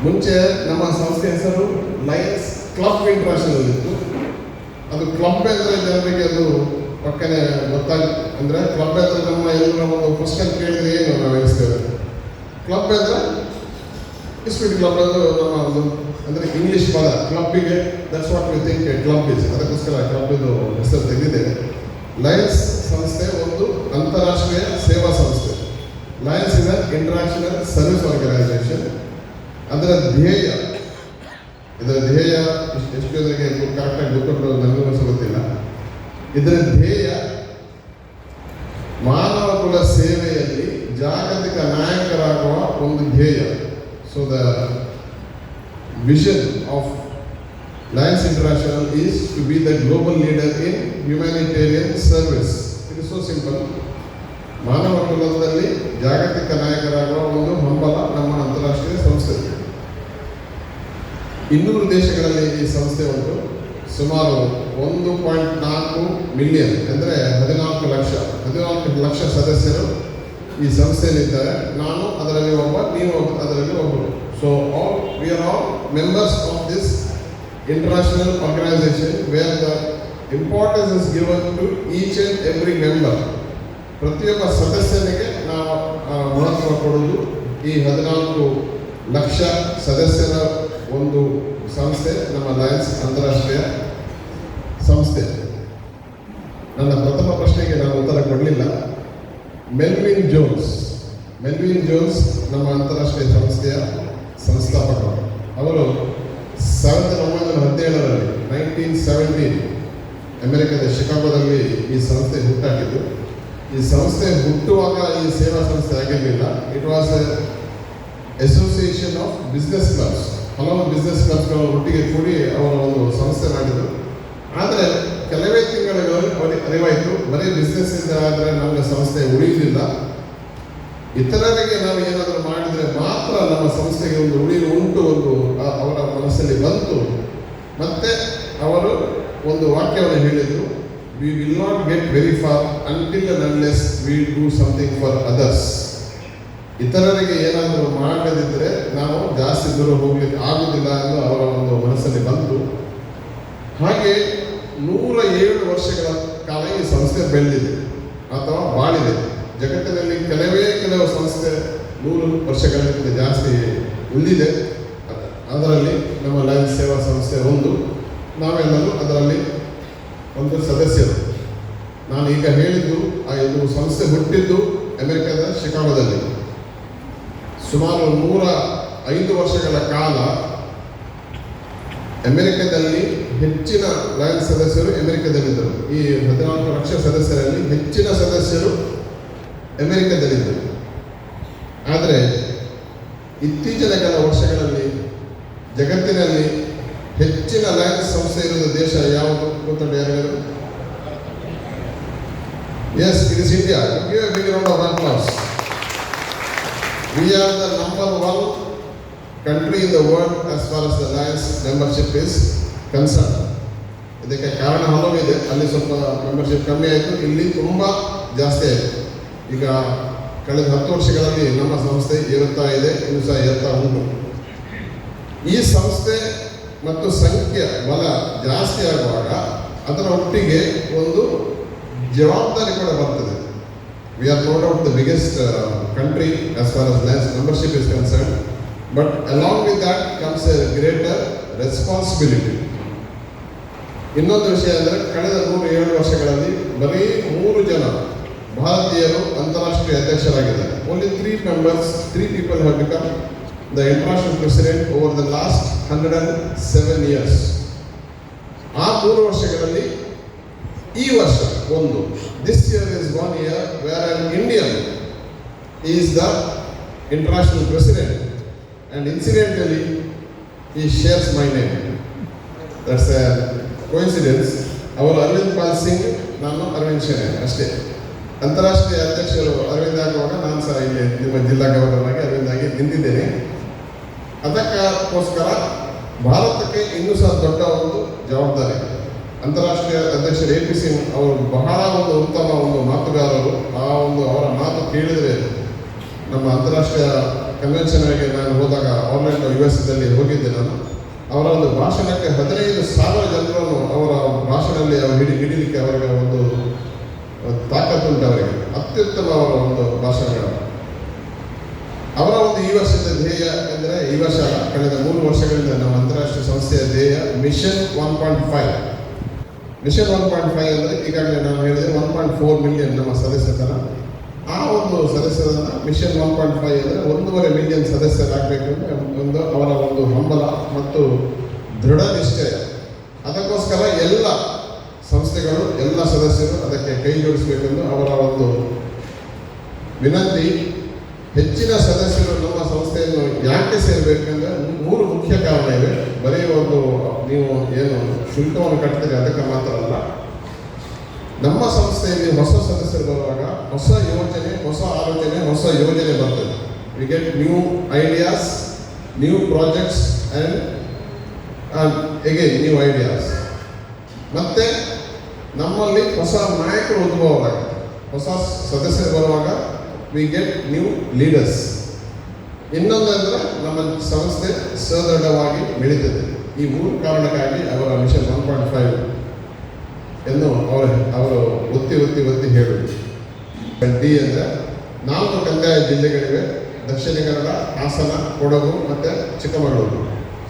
ಮುಂಚೆ ನಮ್ಮ ಸಂಸ್ಥೆ ಹೆಸರು ಲಯನ್ಸ್ ಕ್ಲಬ್ ಇಂಟರ್ನ್ಯಾಷನಲ್ ಇತ್ತು. ಅದು ಕ್ಲಬ್ ಅಂದರೆ ಜನರಿಗೆ ಅದು ಪಕ್ಕನೆ ಅಂದರೆ ಕ್ಲಬ್ ಅಂದರೆ ನಮ್ಮ ಎಲ್ಲರ ಒಂದು ಪುಸ್ತಕ ಕೇಳಿದ್ರೆ ಏನು ನಾವು ಎನಿಸ್ತೇವೆ. ಕ್ಲಬ್ ಅಂದರೆ ಇಸ್ಪೀಟ್ ಕ್ಲಬ್ ಅದು ನಮ್ಮ ಒಂದು ಅಂದರೆ ಇಂಗ್ಲೀಷ್ ಪದ ಕ್ಲಬ್ಬಿಗೆ that's what we think club is. ಅದಕ್ಕೋಸ್ಕರ ಕ್ಲಬ್ಬಿದು ಹೆಸರು ತೆಗೆದಿದ್ದೇವೆ. ಲಯನ್ಸ್ ಸಂಸ್ಥೆ ಒಂದು ಅಂತಾರಾಷ್ಟ್ರೀಯ ಸೇವಾ ಸಂಸ್ಥೆ. Lions is an international service organisation. ಇದರ ಧ್ಯೇಯ ಎಷ್ಟು ಜನರಿಗೆ ಕರೆಕ್ಟಾಗಿ ಗೊತ್ತುಂಟು ನನಗೂ ಗೊತ್ತಿಲ್ಲ. ಇದರ ಧ್ಯೇಯ ಮಾನವ ಕುಲ ಸೇವೆಯಲ್ಲಿ ಜಾಗತಿಕ ನಾಯಕರಾಗುವ ಒಂದು ಧ್ಯೇಯ. So the vision of Lions International is to be the global leader in humanitarian service. It is so simple. ಮಾನವ ಕುಲದಲ್ಲಿ ಜಾಗತಿಕ ನಾಯಕರಾಗುವ ಒಂದು ಹಂಬಲ ನಮ್ಮ ಅಂತಾರಾಷ್ಟ್ರೀಯ ಸಂಸ್ಥೆ. 200 ದೇಶಗಳಲ್ಲಿ ಈ ಸಂಸ್ಥೆ ಉಂಟು. ಸುಮಾರು 1.4 ಮಿಲಿಯನ್ ಅಂದರೆ 14 ಲಕ್ಷ ಸದಸ್ಯರು ಈ ಸಂಸ್ಥೆಯಲ್ಲಿದ್ದಾರೆ. ನಾನು ಅದರಲ್ಲಿ ಒಬ್ಬ, ನೀವು ಅದರಲ್ಲಿ ಒಬ್ಬರು. So we are all members of this international organisation where the importance is given to each and every member. ಪ್ರತಿಯೊಬ್ಬ ಸದಸ್ಯನಿಗೆ ನಾವು ಮಹತ್ವ ಕೊಡುವುದು ಈ 14 ಲಕ್ಷ ಸದಸ್ಯರ ಒಂದು ಸಂಸ್ಥೆ ನಮ್ಮ ಲಯನ್ಸ್ ಅಂತಾರಾಷ್ಟ್ರೀಯ ಸಂಸ್ಥೆ. ನನ್ನ ಪ್ರಥಮ ಪ್ರಶ್ನೆಗೆ ನಾನು ಉತ್ತರ ಕೊಡಲಿಲ್ಲ. ಮೆಲ್ವಿನ್ ಜೋನ್ಸ್ ನಮ್ಮ ಅಂತಾರಾಷ್ಟ್ರೀಯ ಸಂಸ್ಥೆಯ ಸಂಸ್ಥಾಪಕರು. ಅವರು 1917ರಲ್ಲಿ 1917 ಅಮೆರಿಕದ ಶಿಕಾಗೋದಲ್ಲಿ ಈ ಸಂಸ್ಥೆ ಹುಟ್ಟಾಕಿದ್ದು. ಈ ಸಂಸ್ಥೆ ಹುಟ್ಟುವಾಗ ಈ ಸೇವಾ ಸಂಸ್ಥೆ ಆಗಿರಲಿಲ್ಲ. It was association of business clubs. ಹಲವು ಬಿಸ್ನೆಸ್ ಕ್ಲಬ್ಸ್ಗಳು ಒಟ್ಟಿಗೆ ಕೂಡಿ ಅವರ ಒಂದು ಸಂಸ್ಥೆ ಮಾಡಿದರು. ಆದರೆ ಕೆಲವೇ ತಿಂಗಳಲ್ಲಿ ಅವರಿಗೆ ಅರಿವಾಯಿತು, ಬರೀ ಬಿಸ್ನೆಸ್ಸಿಂದ ಆದರೆ ನಮಗೆ ಸಂಸ್ಥೆ ಉಳಿಯುವುದಿಲ್ಲ. ಇತರರಿಗೆ ನಾವು ಏನಾದರೂ ಮಾಡಿದರೆ ಮಾತ್ರ ನಮ್ಮ ಸಂಸ್ಥೆಗೆ ಒಂದು ಉಳಿವು ಉಂಟು ಒಂದು ಅವರ ಮನಸ್ಸಲ್ಲಿ ಬಂತು. ಮತ್ತೆ ಅವರು ಒಂದು ವಾಕ್ಯವನ್ನು ಹೇಳಿದರು, we will not get very far until and unless we do something for others. ಇತರರಿಗೆ ಏನಾದರೂ ಮಾಡದಿದ್ದರೆ ನಾವು ಜಾಸ್ತಿ ದೂರ ಹೋಗ್ಲಿಕ್ಕೆ ಆಗುವುದಿಲ್ಲ ಎಂದು ಅವರ ಒಂದು ಮನಸ್ಸಲ್ಲಿ ಬಂತು. ಹಾಗೆ 107 ವರ್ಷಗಳ ಕಾಲ ಈ ಸಂಸ್ಥೆ ಬೆಳೆದಿದೆ ಅಥವಾ ಬಾಳಿದೆ. ಜಗತ್ತಿನಲ್ಲಿ ಕೆಲವು ಸಂಸ್ಥೆ 100 ವರ್ಷಗಳಿಗಿಂತ ಜಾಸ್ತಿ ಉಳಿದಿದೆ. ಅದರಲ್ಲಿ ನಮ್ಮ ಲಯನ್ಸ್ ಸೇವಾ ಸಂಸ್ಥೆ ಒಂದು. ನಾವೆಲ್ಲರೂ ಅದರಲ್ಲಿ ಒಂದು ಸದಸ್ಯರು. ನಾನು ಈಗ ಹೇಳಿದ್ದು ಇದು ಸಂಸ್ಥೆ ಹುಟ್ಟಿದ್ದು ಅಮೆರಿಕದ ಶಿಕಾಗೋದಲ್ಲಿ. ಸುಮಾರು 105 ವರ್ಷಗಳ ಕಾಲ ಅಮೆರಿಕದಲ್ಲಿ ಹೆಚ್ಚಿನ ಲಯನ್ಸ್ ಸದಸ್ಯರು ಅಮೆರಿಕದಲ್ಲಿದ್ದರು. ಈ 14 ಲಕ್ಷ ಸದಸ್ಯರಲ್ಲಿ ಹೆಚ್ಚಿನ ಸದಸ್ಯರು ಅಮೆರಿಕದಲ್ಲಿದ್ದರು. ಆದರೆ ಇತ್ತೀಚಿನ ಕೆಲ ವರ್ಷಗಳಲ್ಲಿ ಜಗತ್ತಿನಲ್ಲಿ ಹೆಚ್ಚಿನ ಲಯನ್ಸ್ ಸಂಸ್ಥೆ ಇರುವ ದೇಶ ಯಾವುದು ಗೊತ್ತುಂಟು ಯಾರಿಗಾದ್ರು? Yes, it is India. Give a big round of applause. We are the number 1 country in the world as far as the Lions membership is concerned. ಇದಕ್ಕೆ ಕಾರಣ ಹಲವು ಇದೆ. ಅಲ್ಲಿ ಸ್ವಲ್ಪ ಮೆಂಬರ್ಶಿಪ್ ಕಮ್ಮಿ ಆಯಿತು, ಇಲ್ಲಿ ತುಂಬ ಜಾಸ್ತಿ ಆಯಿತು. ಈಗ ಕಳೆದ 10 ವರ್ಷಗಳಲ್ಲಿ ನಮ್ಮ ಸಂಸ್ಥೆ ಏರುತ್ತಾ ಇದೆ, ಇನ್ನೂ ಸಹ ಏರ್ತಾ ಉಂಟು. ಈ ಸಂಸ್ಥೆ ಮತ್ತು ಸಂಖ್ಯೆ ಬಲ ಜಾಸ್ತಿ ಆಗುವಾಗ ಅದರ ಒಟ್ಟಿಗೆ ಒಂದು ಜವಾಬ್ದಾರಿ ಕೂಡ ಬರ್ತದೆ. We are no doubt the biggest country as far as Lions membership is concerned, but along with that comes a greater responsibility. ಇನ್ನೊಂದು ವಿಷಯ ಅಂದರೆ ಕಳೆದ 107 ವರ್ಷಗಳಲ್ಲಿ ಬರೀ 3 ಜನ ಭಾರತೀಯರು ಅಂತಾರಾಷ್ಟ್ರೀಯ ಅಧ್ಯಕ್ಷರಾಗಿದ್ದಾರೆ. Only 3 people have become the international president over the last 107 years. ಆ 3 ವರ್ಷಗಳಲ್ಲಿ ಈ ವರ್ಷ ಒಂದು, this year is 1 year where an Indian is the international president, and incidentally he shares my name. That's a coincidence. ಅವರು ಅರವಿಂದ್ ಪಾಲ್ ಸಿಂಗ್, ನಾನು ಅರವಿಂದ್ ಶೆನೆ ಅಷ್ಟೇ. ಅಂತಾರಾಷ್ಟ್ರೀಯ ಅಧ್ಯಕ್ಷರು ಅರವಿಂದ್ ಆಗುವಾಗ ನಾನು ಸಹ ಇಲ್ಲಿ ನಿಮ್ಮ ಜಿಲ್ಲಾ ಗವರ್ನರ್ ಆಗಿ ಅರವಿಂದ್ ಆಗಿ ನಿಂತಿದ್ದೇನೆ. ಅದಕ್ಕೋಸ್ಕರ ಭಾರತಕ್ಕೆ ಇನ್ನೂ ಸಹ ದೊಡ್ಡ ಒಂದು ಜವಾಬ್ದಾರಿ. ಅಂತಾರಾಷ್ಟ್ರೀಯ ಅಧ್ಯಕ್ಷರು AP ಸಿಂಗ್ ಅವರು ಬಹಳ ಒಂದು ಉತ್ತಮ ಒಂದು ಮಾತುಗಾರರು. ಆ ಒಂದು ಅವರ ಮಾತು ಕೇಳಿದರೆ ನಮ್ಮ ಅಂತಾರಾಷ್ಟ್ರೀಯ ಕನ್ವೆನ್ಷನ್ ಆಗಿ ನಾನು ಹೋದಾಗ ಆರ್ಲೆಂಡೋ US ಹೋಗಿದ್ದೆ ನಾನು. ಅವರ ಒಂದು ಭಾಷಣಕ್ಕೆ 15,000 ಜನರನ್ನು ಅವರ ಭಾಷಣದಲ್ಲಿ ಹಿಡಿಲಿಕ್ಕೆ ಅವರಿಗೆ ಒಂದು ತಾಕತ್ತುಂಟು. ಅವರಿಗೆ ಅತ್ಯುತ್ತಮ ಅವರ ಒಂದು ಭಾಷಣಗಳು. ಅವರ ಒಂದು ಈ ವರ್ಷದ ಧ್ಯೇಯ ಎಂದರೆ, ಈ ವರ್ಷ ಕಳೆದ 3 ವರ್ಷಗಳಿಂದ ನಮ್ಮ ಅಂತಾರಾಷ್ಟ್ರೀಯ ಸಂಸ್ಥೆಯ ಧ್ಯೇಯ ಮಿಷನ್ 1.5. ಮಿಷನ್ 1.5 ಅಂದರೆ ಈಗಾಗಲೇ ನಾನು ಹೇಳಿದೆ 1.4 ಮಿಲಿಯನ್ ನಮ್ಮ ಸದಸ್ಯತನ. ಆ ಒಂದು ಸದಸ್ಯರನ್ನು ಮಿಷನ್ 1.5 ಅಂದರೆ 1.5 ಮಿಲಿಯನ್ ಸದಸ್ಯರಾಗಬೇಕು ಒಂದು ಅವರ ಒಂದು ಹಂಬಲ ಮತ್ತು ದೃಢ ನಿಶ್ಚಯ. ಅದಕ್ಕೋಸ್ಕರ ಎಲ್ಲ ಸಂಸ್ಥೆಗಳು, ಎಲ್ಲ ಸದಸ್ಯರು ಅದಕ್ಕೆ ಕೈ ಜೋಡಿಸಬೇಕೆಂದು ಅವರ ಒಂದು ವಿನಂತಿ. ಹೆಚ್ಚಿನ ಸದಸ್ಯರು ನಮ್ಮ ಸಂಸ್ಥೆಯನ್ನು ಯಾಕೆ ಸೇರಬೇಕೆಂದರೆ 3 ಮುಖ್ಯ ಕಾರಣ ಇವೆ. ಬರೀ ಒಂದು ನೀವು ಏನು ಶುಲ್ಕವನ್ನು ಕಟ್ತೀರಿ ಅದಕ್ಕೆ ಮಾತ್ರ ಅಲ್ಲ. ನಮ್ಮ ಸಂಸ್ಥೆಯಲ್ಲಿ ಹೊಸ ಸದಸ್ಯರು ಬರುವಾಗ ಹೊಸ ಯೋಚನೆ, ಹೊಸ ಆಲೋಚನೆ, ಹೊಸ ಯೋಜನೆ ಬರ್ತದೆ. We get new ideas, new projects and again new ideas. ಮತ್ತು ನಮ್ಮಲ್ಲಿ ಹೊಸ ನಾಯಕರು ಉದ್ಭವವಾಗುತ್ತೆ. ಹೊಸ ಸದಸ್ಯರು ಬರುವಾಗ ವಿ ಗೆಟ್ ನ್ಯೂ ಲೀಡರ್ಸ್. ಇನ್ನೊಂದಂದರೆ ನಮ್ಮ ಸಂಸ್ಥೆ ಸದೃಢವಾಗಿ ಬೆಳೀತದೆ. ಈ 3 ಕಾರಣಕ್ಕಾಗಿ ಅವರ ಮಿಷನ್ 1.5 ಎಂದು ಅವರು ಒತ್ತಿ ಹೇಳುವುದು. ಡಿ ಅಂದರೆ 4 ಕಂದಾಯ ಜಿಲ್ಲೆಗಳಿವೆ: ದಕ್ಷಿಣ ಕನ್ನಡ, ಹಾಸನ, ಕೊಡಗು ಮತ್ತು ಚಿಕ್ಕಮಗಳೂರು.